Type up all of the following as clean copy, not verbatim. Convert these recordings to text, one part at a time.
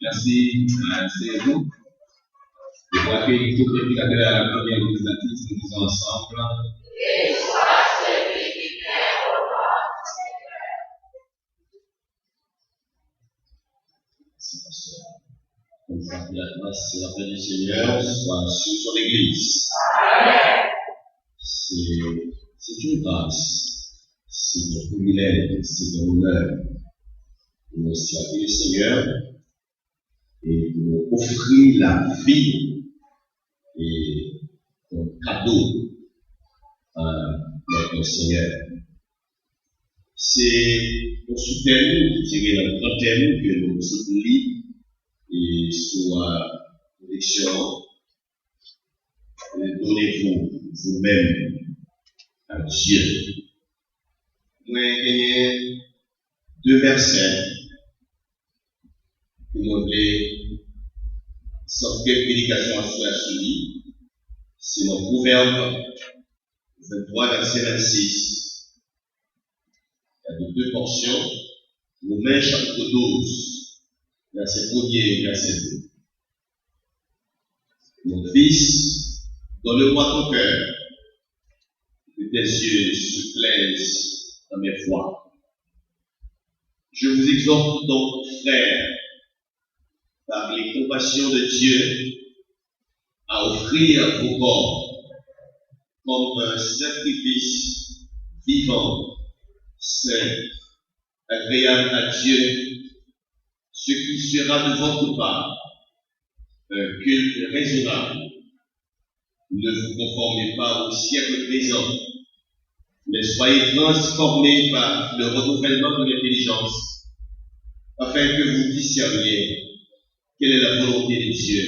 Merci, c'est vous. Je crois que tout prédicateur à la première législative, nous disons ensemble. Et soit celui qui vient au nom du Seigneur. Que la grâce et la paix du Seigneur soient sur son Église. C'est une grâce, c'est un privilège, c'est un honneur de nous servir le Seigneur et de nous offrir la vie et un cadeau à notre Seigneur. C'est un sous-thème, je dirais un grand thème que nous soutenons et soit l'élection. Donnez-vous vous-même à Dieu. Moi, j'ai deux versets que nous voulons sortir de prédication sur la souris. C'est dans Proverbe 23, verset 26. Il y a deux portions. Romains chapitre 12, verset 1er et verset 2. Mon fils, donne-moi ton cœur, que tes yeux se plaisent dans mes voies. Je vous exhorte donc, frères, par les compassions de Dieu, à offrir vos corps comme un sacrifice vivant, saint, agréable à Dieu, ce qui sera de votre part un culte raisonnable. Ne vous conformez pas au siècle présent, mais soyez transformés par le renouvellement de l'intelligence, afin que vous discerniez quelle est la volonté de Dieu,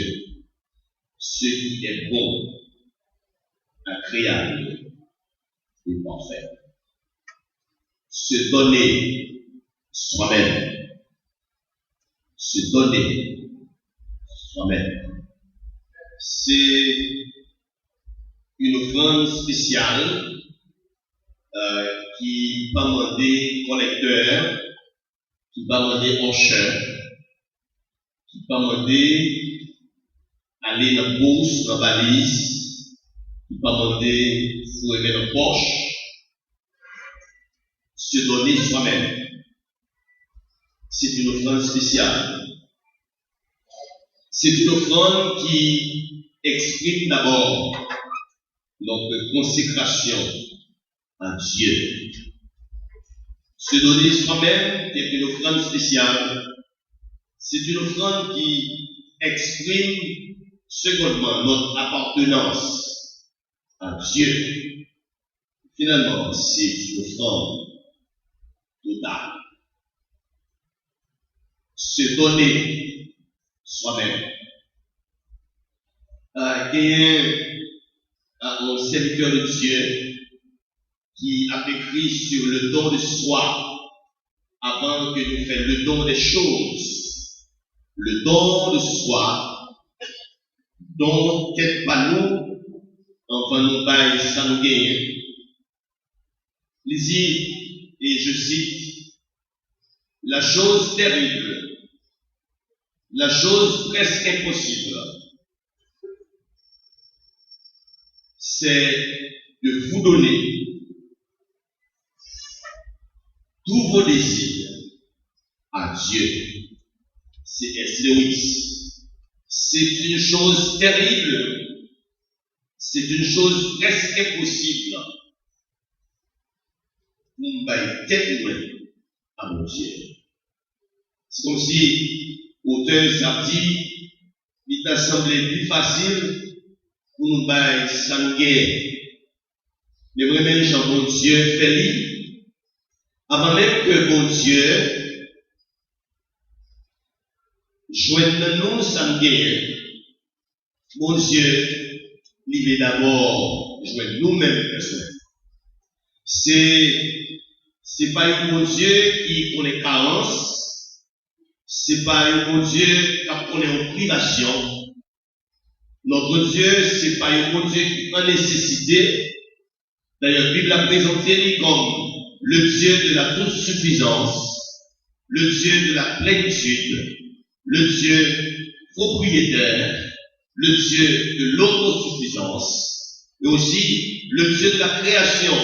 ce qui est bon, agréable et parfait. Se donner soi-même. Se donner soi-même. C'est une offrande spéciale qui va demander collecteur, qui va demander encheur, qui va demander aller dans la bourse, dans la valise, qui va demander fouiller dans la poche, se donner soi-même. C'est une offrande spéciale. C'est une offrande qui exprime d'abord notre consécration à Dieu. Se donner soi-même est une offrande spéciale. C'est une offrande qui exprime secondement notre appartenance à Dieu. Finalement, c'est une offrande totale. Se donner soi-même. Il y a un serviteur de Dieu qui a écrit sur le don de soi avant que nous fassions le don des choses, le don de soi, dont quel pas nous, enfin nous bail, ça nous gagne. Lisez, et je cite, la chose terrible, la chose presque impossible, c'est de vous donner tous vos désirs à Dieu. C'est S. C'est une chose terrible. C'est une chose presque impossible. Vous m'avez tellement à mon Dieu. C'est comme si l'auteur s'est dit, il t'a semblé plus facile pour nous bailler sans guerre. Mais vraiment, Jean, mon Dieu, fait avant même que mon Dieu joigne nous sans guerre. Mon Dieu, il veut d'abord joindre nous-mêmes personnellement. C'est pas un bon Dieu qui connaît carence. C'est pas un bon Dieu qui connaît en privation. Notre Dieu, c'est pas un bon Dieu qui a nécessité. D'ailleurs, la Bible a présenté comme le Dieu de la toute-suffisance, le Dieu de la plénitude, le Dieu propriétaire, le Dieu de l'autosuffisance, et aussi le Dieu de la création,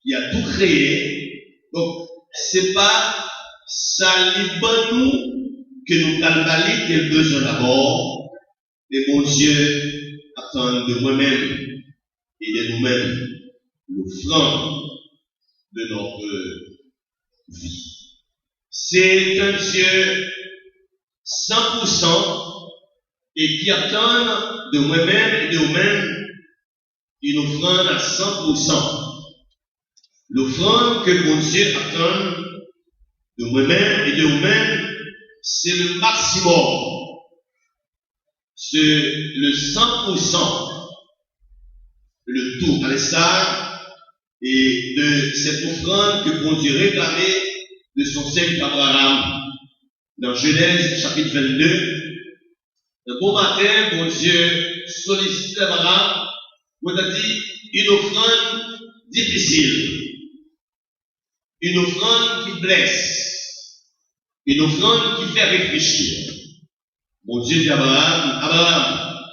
qui a tout créé. Donc, c'est pas ça libre nous que nous calvalons quel besoin d'abord, mais mon Dieu attend de moi-même et de nous-mêmes l'offrande de notre vie. C'est un Dieu 100% et qui attend de moi-même et de vous-même une offrande à 100%. L'offrande que mon Dieu attend de moi-même et de vous-même, c'est le maximum. C'est le 100%, le tout à l'instar et de cette offrande que bon Dieu réclamait de son serviteur Abraham. Dans Genèse chapitre 22, un bon matin, bon Dieu sollicite Abraham, on a dit une offrande difficile, une offrande qui blesse, une offrande qui fait réfléchir. Bon Dieu dit à Abraham, Abraham,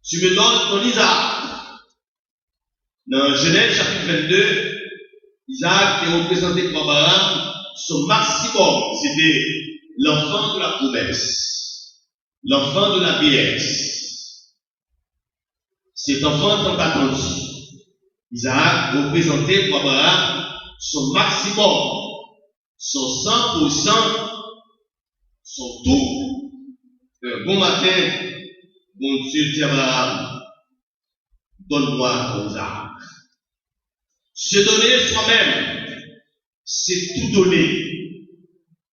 tu me donnes ton Isaac. Dans Genèse chapitre 22, Isaac est représenté par Abraham, son maximum, c'était l'enfant de la promesse, l'enfant de la vieillesse. Cet enfant tant attendu, Isaac représenté par Abraham, son maximum, son 100%, son tout. Un bon matin, bon Dieu dit à Abraham, donne-moi ton Isaac. Se donner soi-même, c'est tout donner.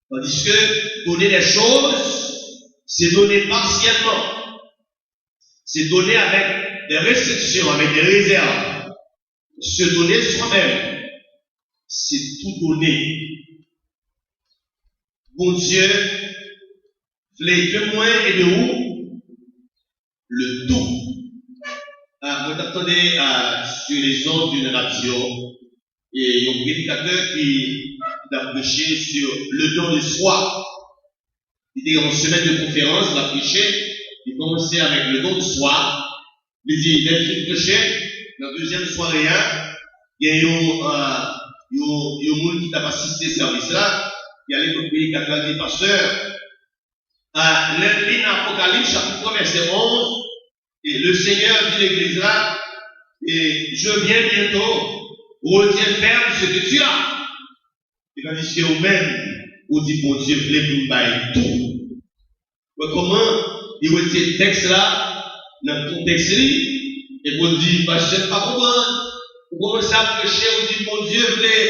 Tandis que donner les choses, c'est donner partiellement. C'est donner avec des restrictions, avec des réserves. Se donner soi-même, c'est tout donner. Bon Dieu, voulait de moi et de vous, le tout. Vous attendez sur les ondes d'une radio et un prédicateur qui a prêché sur le don de soi. Il était en semaine de conférence, il a prêché, il commençait avec le don de soi. Il dit, il a prêché, dans la deuxième soirée, il y a un monde qui n'a pas assisté à ce service-là, il y a le prédicateur qui dit, pasteur, à l'Apocalypse, chapitre 1, verset 11, et le Seigneur dit l'église là, et je viens bientôt, retiens ferme ce que tu as. Et tandis que vous-même, vous dites, bon Dieu, voulez que nous baillons tout. Mais comment il retient le texte là, dans le contexte là, et vous dites, bah, je ne sais pas comment, vous commencez à prêcher, vous dites, bon Dieu, voulez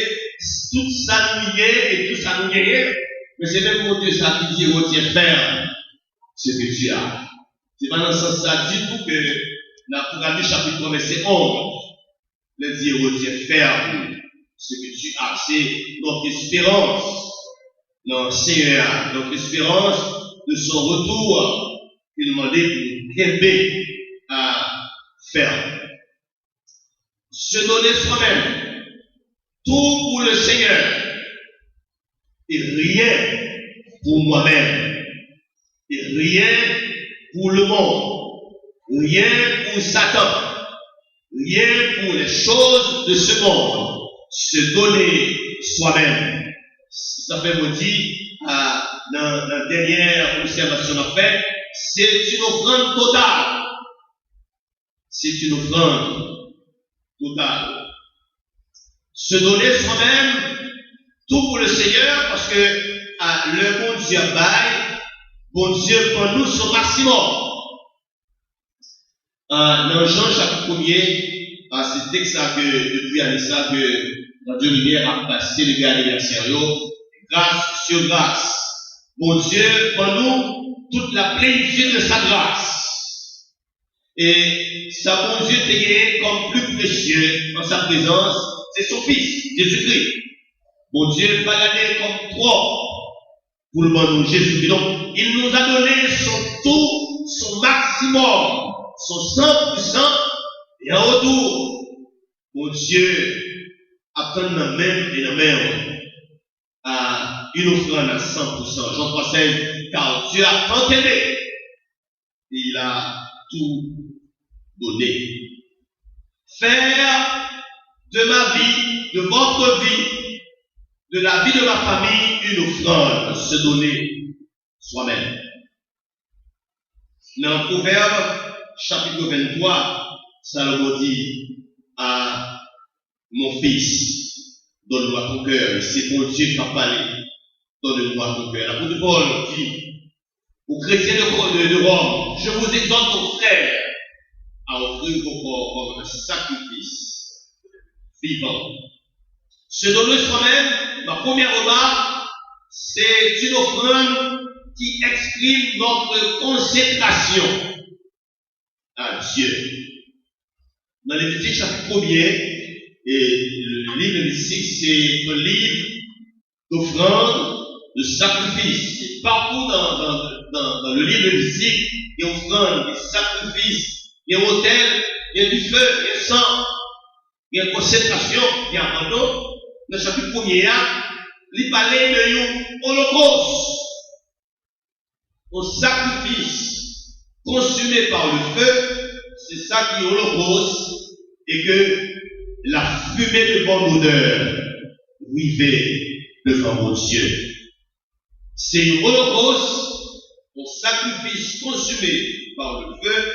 tout ça nous gagner et tout ça nous gagner. Mais c'est même mon Dieu ça qui dit, retiens ferme ce que tu as. C'est pas dans ce sens-là du tout que l'Apocalypse chapitre 1, verset 11, le dit, retiens ferme ce que tu as. C'est notre espérance. dans le Seigneur. Donc, l'espérance de son retour, il demandait de Québec à faire. Se donner soi-même, tout pour le Seigneur, et rien pour moi-même, et rien pour le monde, rien pour Satan, rien pour les choses de ce monde, se donner soi-même. Ça fait vous dire, dans la dernière observation qu'on a faite, c'est une offrande totale. C'est une offrande totale. Se donner soi-même, tout pour le Seigneur, parce que le bon Dieu baille, bon Dieu pour nous son maximum. Dans Jean chapitre 1er, c'est texte ça que depuis année ça que dans Dieu lumière a passé le gars anniversaire, grâce sur grâce. Bon Dieu pour nous toute la plénitude de sa grâce. Et sa bon Dieu t'ayé comme plus précieux en sa présence, c'est son Fils, Jésus-Christ. Bon Dieu va l'année comme trop pour le bon Jésus-Christ. Donc, il nous a donné son tout, son maximum, son 100%, et en retour, mon Dieu apprend la même et la même à une offrande à 100%. Jean 3,16, car Dieu a tant aimé, il a tout donné. Faire de ma vie, de votre vie, de la vie de ma famille, une offrande, se donner soi-même. Dans Proverbe, chapitre 23, Salomon dit à mon fils, donne-moi ton cœur. C'est mon Dieu qui a parlé, donne-moi ton cœur. L'apôtre Paul dit aux chrétiens de Rome, je vous exhorte, mon frère, à offrir vos corps comme un sacrifice vivant. Se donner soi-même, ma première remarque, c'est une offrande qui exprime notre consécration à Dieu. Dans Lévitique chapitre 1er, et le livre de Lévitique, c'est un livre d'offrande, de sacrifice. Et partout dans le livre de Lévitique, il y a offrande, il y a sacrifice, il y a autel, il y a du feu, il y a sang, il y a consécration, il y a abandon. Dans le chapitre 1er, il parlait de l'Holocauste, au sacrifice consumé par le feu. C'est ça qui est Holocauste, et que la fumée de bonne odeur vivait devant mon Dieu. C'est une Holocauste, un sacrifice consumé par le feu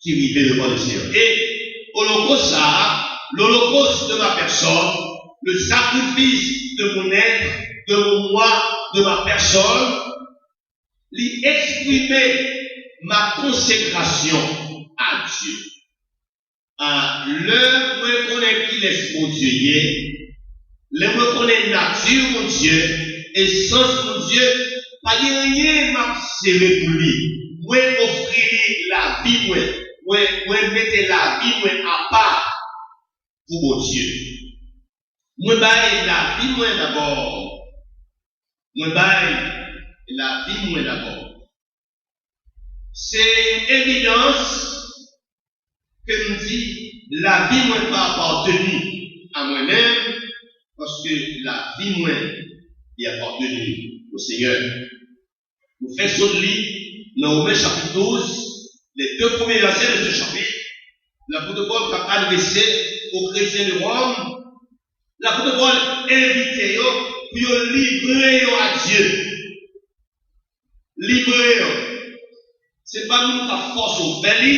qui vivait devant le Seigneur. Et Holocauste, l'Holocauste de ma personne, le sacrifice de mon être, de mon moi, de ma personne, lui exprimer ma consécration à Dieu. À l'heure où je connais qui laisse mon Dieu, l'heure où je connais nature mon Dieu, essence mon Dieu, pas rien m'a serré pour lui. Moi offrir la vie, moi mettre la vie à part pour mon Dieu. Moi baille la vie moi d'abord. Moi baille la vie moi d'abord. C'est une évidence que nous dit la vie moi pas appartenue à moi-même, parce que la vie moi est appartenue au Seigneur. Nous faisons ce livre dans Romains chapitre 12, les deux premiers versets de ce chapitre. L'apôtre Paul a adressé aux chrétiens de Rome. L'apôtre Paul invité pour livrer à Dieu. Livrer. Ce n'est pas nous qui force au béni,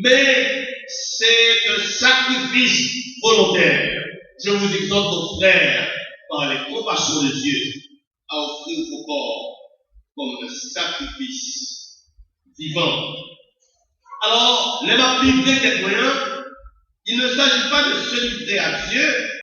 mais c'est un sacrifice volontaire. Je vous exhorte, mon frère, par les compassions de Dieu, à offrir vos corps comme un sacrifice vivant. Alors, les m'a livré des moyens, il ne s'agit pas de se livrer à Dieu,